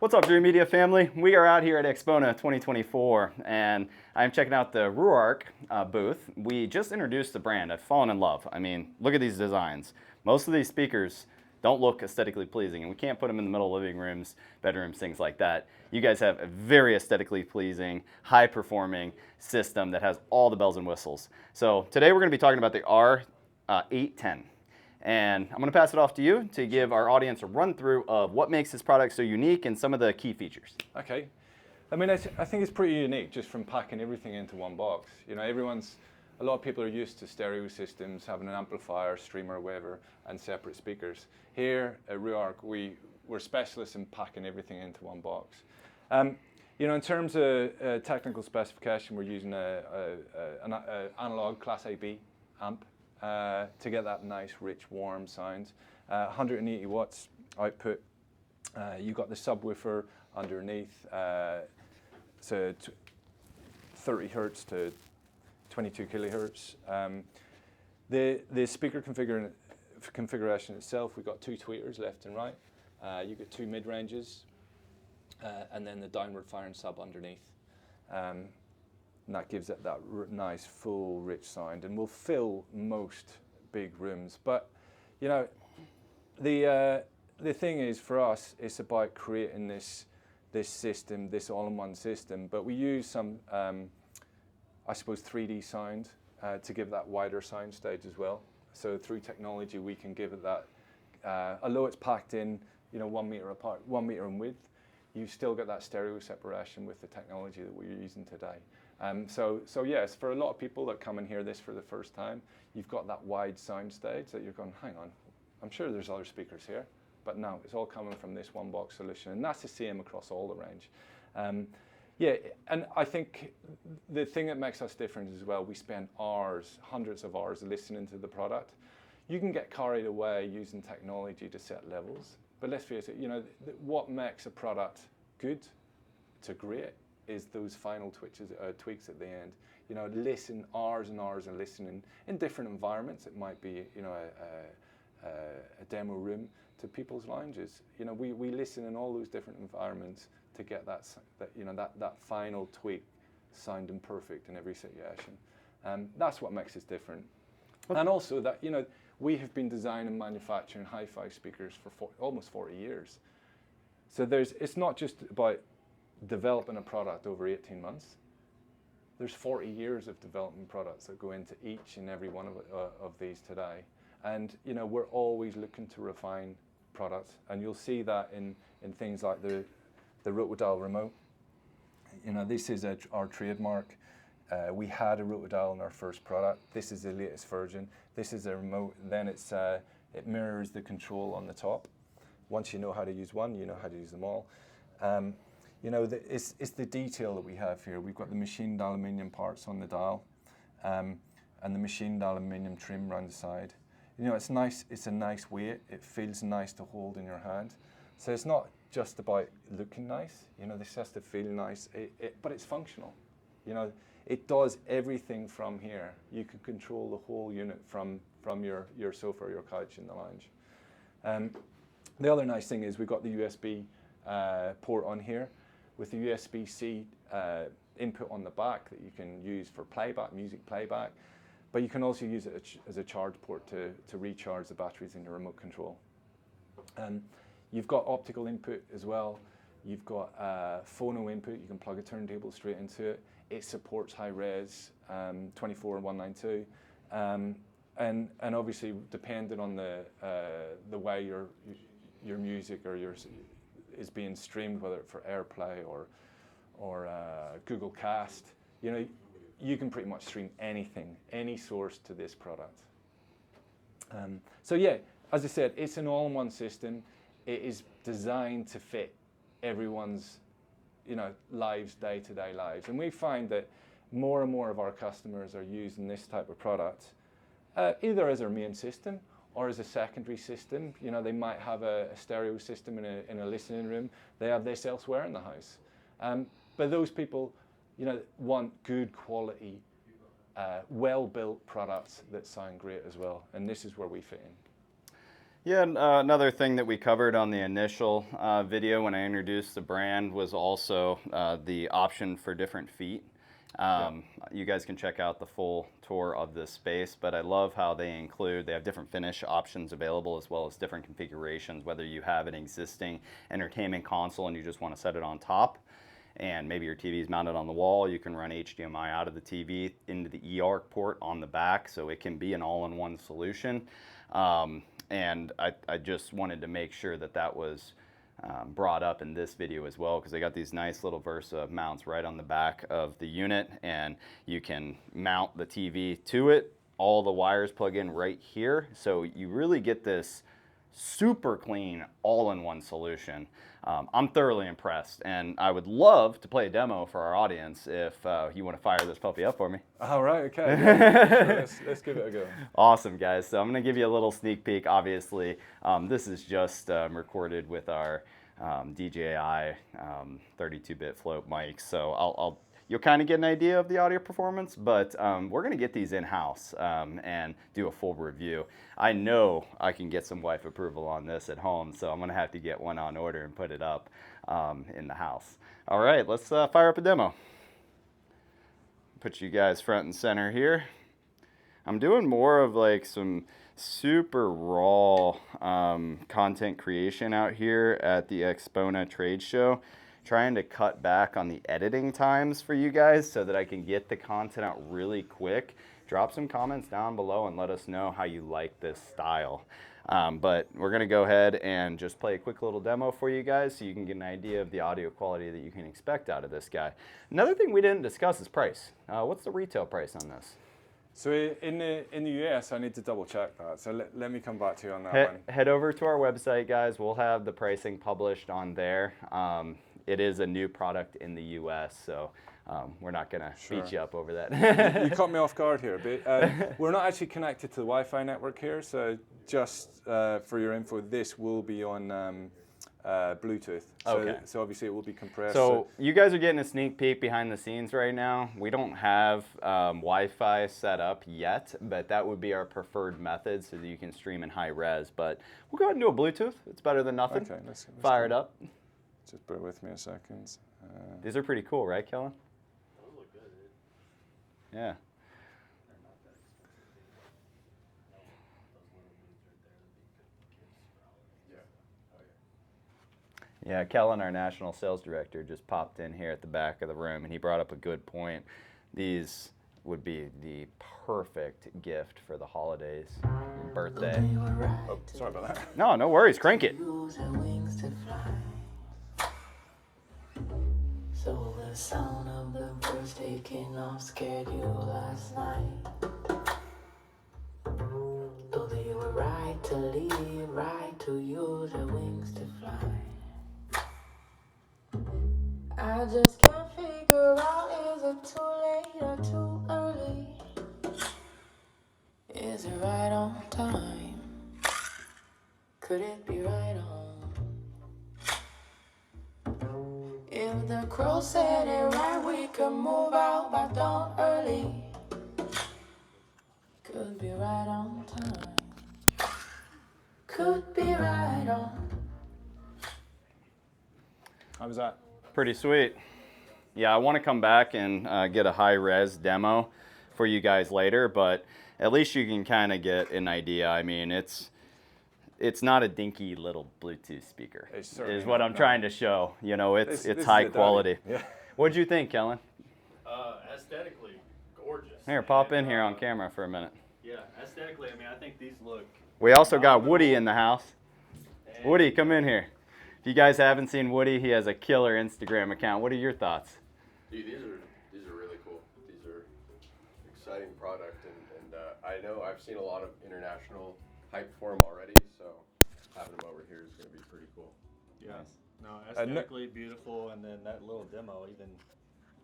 What's up, Dream Media family? We are out here at Expona 2024, and I'm checking out the Ruark booth. We just introduced the brand. I've fallen in love. I mean, look at these designs. Most of these speakers don't look aesthetically pleasing, and we can't put them in the middle of living rooms, bedrooms, things like that. You guys have a very aesthetically pleasing, high-performing system that has all the bells and whistles. So today we're going to be talking about the R810. And I'm going to pass it off to you to give our audience a run through of what makes this product so unique and some of the key features. Okay. I mean, I think it's pretty unique just from packing everything into one box. You know, a lot of people are used to stereo systems, having an amplifier, streamer, whatever, and separate speakers. Here at Ruark, we're specialists in packing everything into one box. You know, in terms of technical specification, we're using an analog Class AB amp. To get that nice, rich, warm sound. 180 watts output. You've got the subwoofer underneath, so 30 hertz to 22 kilohertz. The speaker configuration itself, we've got two tweeters left and right. You've got two mid-ranges, and then the downward firing sub underneath. And that gives it that nice, full, rich sound, and will fill most big rooms. But you know, the thing is, for us, it's about creating this system, this all-in-one system. But we use some, I suppose, 3D sound to give that wider sound stage as well. So through technology, we can give it that. Although it's packed in, you know, 1 meter apart, 1 meter in width, you still get that stereo separation with the technology that we're using today. So yes, for a lot of people that come and hear this for the first time, you've got that wide sound stage that you're going, hang on, I'm sure there's other speakers here, but no, it's all coming from this one box solution, and that's the same across all the range. Yeah, and I think the thing that makes us different as well, we spend hours, hundreds of hours listening to the product. You can get carried away using technology to set levels, but let's face it, you know, what makes a product good to great is those final tweaks at the end. You know, listen hours and hours and listening in different environments. It might be, you know, a demo room to people's lounges. You know, we listen in all those different environments to get that final tweak sounding perfect in every situation. That's what makes us different. Okay. And also that, you know, we have been designing and manufacturing hi-fi speakers for almost 40 years. So it's not just about developing a product over 18 months. There's 40 years of development products that go into each and every one of these today. And you know, we're always looking to refine products, and you'll see that in things like the rotodial remote. You know, this is our trademark. We had a rotodial in our first product. This is the latest version. This is a remote. Then it mirrors the control on the top. Once you know how to use one, you know how to use them all. You know, it's the detail that we have here. We've got the machined aluminium parts on the dial, and the machined aluminium trim around the side. You know, it's nice. It's a nice weight. It feels nice to hold in your hand. So it's not just about looking nice. You know, this has to feel nice, but it's functional. You know, it does everything from here. You can control the whole unit from your sofa or your couch in the lounge. The other nice thing is we've got the USB port on here, with the USB-C input on the back that you can use for playback, music playback, but you can also use it as a charge port to recharge the batteries in your remote control. You've got optical input as well. You've got phono input. You can plug a turntable straight into it. It supports high-res 24/192, and obviously depending on the way your music or is being streamed, whether for AirPlay or Google Cast, you know, you can pretty much stream anything, any source to this product. So yeah, as I said, it's an all-in-one system. It is designed to fit everyone's, you know, lives, day-to-day lives, and we find that more and more of our customers are using this type of product, either as their main system or as a secondary system. You know, they might have a stereo system in a listening room. They have this elsewhere in the house. But those people, you know, want good quality, well-built products that sound great as well. And this is where we fit in. Yeah, and, another thing that we covered on the initial video when I introduced the brand was also the option for different feet. You guys can check out the full tour of this space, but I love how they have different finish options available as well as different configurations, whether you have an existing entertainment console and you just want to set it on top, and maybe your TV is mounted on the wall, you can run HDMI out of the TV into the eARC port on the back, so it can be an all-in-one solution. And I just wanted to make sure that that was brought up in this video as well, because they got these nice little Versa mounts right on the back of the unit, and you can mount the TV to it. All the wires plug in right here, so you really get this super clean all-in-one solution. I'm thoroughly impressed, and I would love to play a demo for our audience if you want to fire this puppy up for me. All right, okay. Yeah. So let's give it a go. Awesome, guys. So I'm going to give you a little sneak peek. Obviously, this is just recorded with our DJI 32-bit float mics, so you'll kind of get an idea of the audio performance, but we're going to get these in-house and do a full review. I know I can get some wife approval on this at home, so I'm going to have to get one on order and put it up in the house. All right, let's fire up a demo. Put you guys front and center here. I'm doing more of like some super raw content creation out here at the Expona trade show, trying to cut back on the editing times for you guys so that I can get the content out really quick. Drop some comments down below and let us know how you like this style. But we're going to go ahead and just play a quick little demo for you guys so you can get an idea of the audio quality that you can expect out of this guy. Another thing we didn't discuss is price. What's the retail price on this? So in the US, I need to double check that. So let me come back to you on that one. Head over to our website, guys. We'll have the pricing published on there. It is a new product in the US, so we're not going to beat you up over that. You caught me off guard here a bit. We're not actually connected to the Wi-Fi network here, so just for your info, this will be on Bluetooth. So obviously it will be compressed. So you guys are getting a sneak peek behind the scenes right now. We don't have Wi-Fi set up yet, but that would be our preferred method so that you can stream in high res. But we'll go ahead and do a Bluetooth. It's better than nothing. Okay, let's fire it up. Just bear with me a second. These are pretty cool, right, Kellen? Those look good, dude. Yeah. Yeah, Kellen, our national sales director, just popped in here at the back of the room, and he brought up a good point. These would be the perfect gift for the holidays, your birthday. Oh, sorry about that. No, no worries. Crank it. So the sound of the birds taking off scared you last night. Though they were right to leave, right to use their wings to fly. I just can't figure out, is it too late or too early? Is it right on time? Could it be right on? If the crow said it right, we could move out by dawn early. Could be right on time. Could be right on. How was that? Pretty sweet. Yeah, I want to come back and get a high-res demo for you guys later, but at least you can kind of get an idea. I mean, it's not a dinky little Bluetooth speaker, is what I'm trying to show. You know, it's high quality. Yeah. What'd you think, Kellen? Aesthetically gorgeous. Here, pop in here on camera for a minute. Yeah, aesthetically, I mean, I think these look. We also got Woody in the house. Woody, come in here. If you guys haven't seen Woody, he has a killer Instagram account. What are your thoughts? Dude, these are really cool. These are exciting product, and I know I've seen a lot of international hype for them already, so having them over here is going to be pretty cool. Yeah. No, aesthetically beautiful, and then that little demo, even,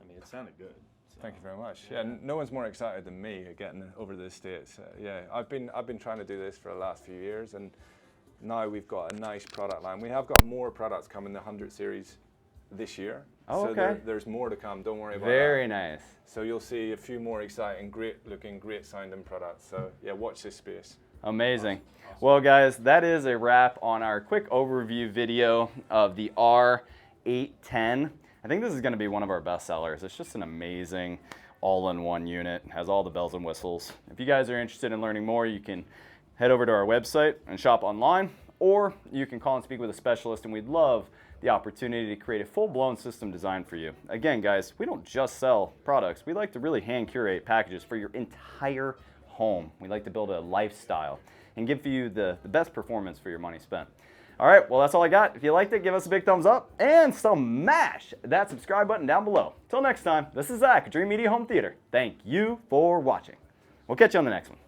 I mean, it sounded good. So. Thank you very much. Yeah, no one's more excited than me getting over to the States. Yeah, I've been trying to do this for the last few years, and now we've got a nice product line. We have got more products coming, the 100 series this year. Oh, so okay. There's more to come. Don't worry about that. Very nice. So you'll see a few more exciting, great looking, great sounding products. So yeah, watch this space. Amazing. Well, guys, that is a wrap on our quick overview video of the R810. I think this is going to be one of our best sellers. It's just an amazing all-in-one unit. It has all the bells and whistles. If you guys are interested in learning more, you can head over to our website and shop online, or you can call and speak with a specialist, and we'd love the opportunity to create a full-blown system design for you. Again, guys, we don't just sell products. We like to really hand curate packages for your entire home. We like to build a lifestyle and give you the best performance for your money spent. All right, well, that's all I got. If you liked it, give us a big thumbs up and smash that subscribe button down below. Till next time, this is Zach, Dream Media Home Theater. Thank you for watching. We'll catch you on the next one.